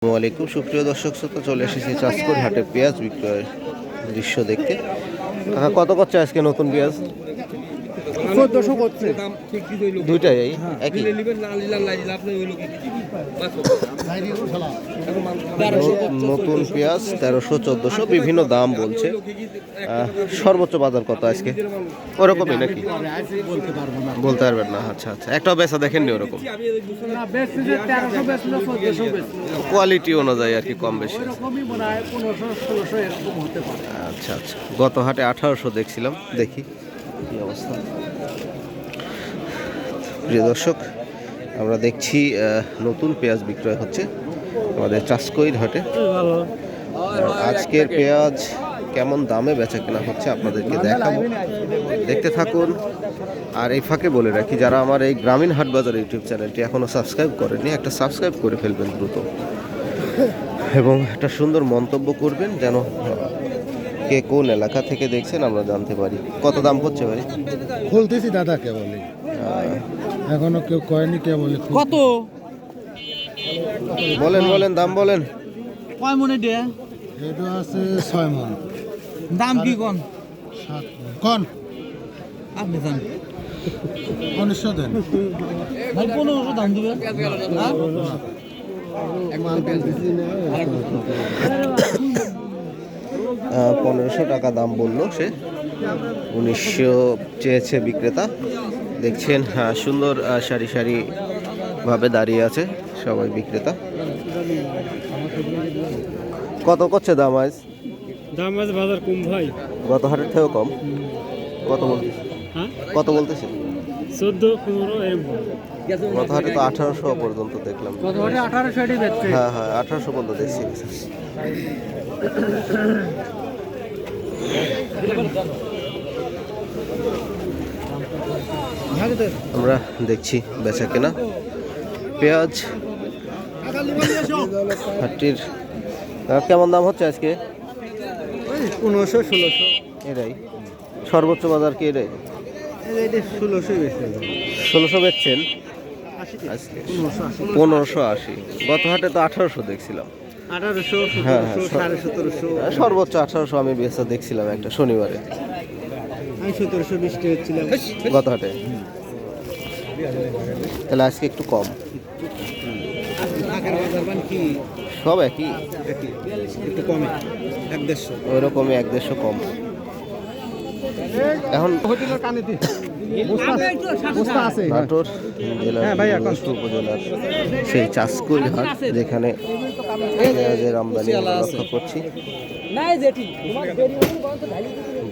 আসসালামু আলাইকুম সুপ্রিয় দর্শক শ্রোতা, চলে এসেছি চাষকর হাটে পেঁয়াজ বিক্রয়ের দৃশ্য দেখতে। কত করছে আজকে নতুন পেঁয়াজ? 1400 করছে দুইটাই একই। নতুন পেঁয়াজ 1300-1400 বিভিন্ন দাম বলছে। সর্বোচ্চ বাজার কত আজকে? ওরকমই নাকি বলতে পারবেন না? আচ্ছা আচ্ছা, একটাও বেচা দেখেননি ওরকম? কোয়ালিটি অনুযায়ী আর কি কম বেশি। আচ্ছা আচ্ছা, গত হাটে 1800 দেখছিলাম, দেখি কি অবস্থা। প্রিয় দর্শক, আমরা দেখছি নতুন পেঁয়াজ বিক্রয় হচ্ছে আমাদের চাষকইর হাটে। আজকের পেঁয়াজ কেমন দামে বেচা কেনা হচ্ছে আপনাদেরকে দেখাবো, দেখতে থাকুন। আর এই ফাঁকে বলে রাখি, যারা আমার এই গ্রামীণ হাট বাজার ইউটিউব চ্যানেলটি এখনও সাবস্ক্রাইব করেনি, একটা সাবস্ক্রাইব করে ফেলবেন দ্রুত, এবং একটা সুন্দর মন্তব্য করবেন যেন কে কোন এলাকা থেকে দেখছেন আমরা জানতে পারি। কত দাম হচ্ছে ভাই? বলতেছি দাদা, কে বলে এখনো কেউ কয়নি, কে বলে কত বলেন বলেন, দাম বলেন। কয় মনে দে? এটা আছে 6 মণ। দাম কি কোন? 7 মণ কোন আপনি জান 1900 দেন ভাই, 1500 দাম দিবেন? 1500 টাকা দাম বললো সে, 1900 চেয়েছে বিক্রেতা। দেখছেন সুন্দর সারি সারি ভাবে দাঁড়িয়ে আছে সবাই বিক্রেতা। কত করছে দাম আজ? দাম আজ বাজার কম ভাই, গত হাটের থেকেও কম। কত বলতেছে? হ্যাঁ কত বলতেছে? 14-15 এরকম। গত হাটে তো 1800 পর্যন্ত দেখলাম। কত বটে? 1800 এটি বেচছে। হ্যাঁ হ্যাঁ, 1800 পর্যন্ত দেখছি। আমরা দেখছি বেচা কেনা পেঁয়াজ হাটটির কেমন দাম হচ্ছে আজকে? 1500-1600 এটাই সর্বোচ্চ বাজার কি এটাই? 1600 বেশি। 1600 বেচছেন আজকে? 1580। গত হাটে তো 1800 দেখছিলাম। 1800, হ্যাঁ 1700, সর্বোচ্চ 1800 আমি বেচা দেখছিলাম একটা শনিবারে, আমি 1720 হচ্ছিলাম গত হাটে। তাহলে আজকে একটু কম। সব একই, একটু কমে 150 ওইরকমই 150 কম। এখন নাটোর জেলার উপজেলার সেই চাষকইর হাট, যেখানে পেঁয়াজের আমদানি আমরা লক্ষ্য করছি।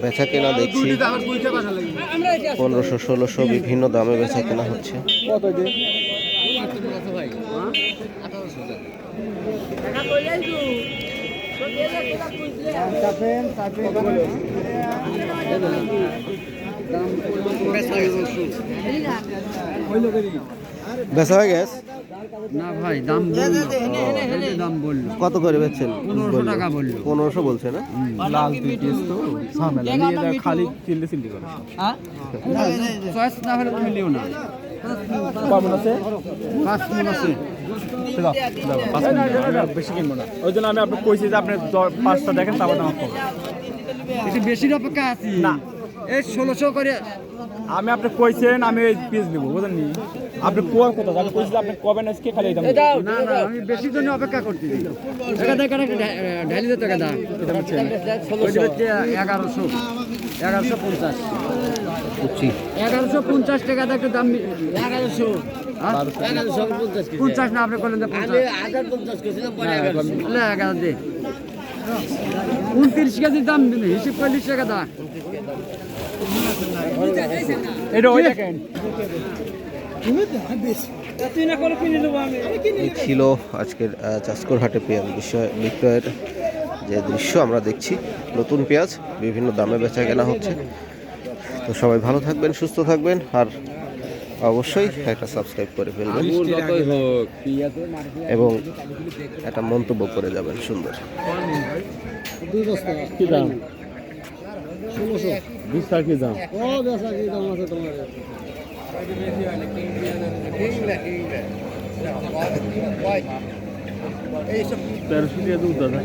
বেচা কেনা দেখছি 1500-1600 বিভিন্ন দামে বেচা কেনা হচ্ছে। বেচা হয়ে গেছে না ভাই, দাম দাম বললো। কত করে বেচছেন? 1500 টাকা বললো। 1500 বলছে না? লাল দুই পিস তো ঝামেলা নিয়ে খালি চিল্লি করে। হ্যাঁ, চয়েস না হলে তুমি লিও না। কেমন আছে? 5 মণ আছে। বেশি কিনবো না, ওই জন্য আমি আপনাকে কইছি যে আপনি 5টা দেখেন, তারপর দাম কম। একটু বেশির অপেক্ষা আছি না, এই 1600 করে। আমি আপনি কইছেন আমি এই পিস নিব, বুঝলেন নি? আপনি কোয়ার কথা আমি কইছি আপনি কবেন আজকে খালি দাম। না না, আমি বেশির জন্য অপেক্ষা করছি। টাকা টাকা ঢালি দে টাকা দাম। এটা হচ্ছে 1150 1150 টাকা দা একটু দাম। 1150 না, আপনি বলেন 11 দে। 29 কেজির দাম হিসেব 40 টাকা দা। এটা ওই দেখেন এই ছিল আজকের চাষকর হাটে পেঁয়াজ বিক্রয়ের যে দৃশ্য আমরা দেখছি। নতুন পেঁয়াজ বিভিন্ন দামে বেচা কেনা হচ্ছে। তো সবাই ভালো থাকবেন, সুস্থ থাকবেন, আর অবশ্যই একটা সাবস্ক্রাইব করে ফেলবেন এবং একটা মন্তব্য করে যাবেন সুন্দর। কি দাম? 20 টাকা কি দাম? ও বেচা কি দাম আছে তোমার? English. 1300 টাকা দুধ দাদা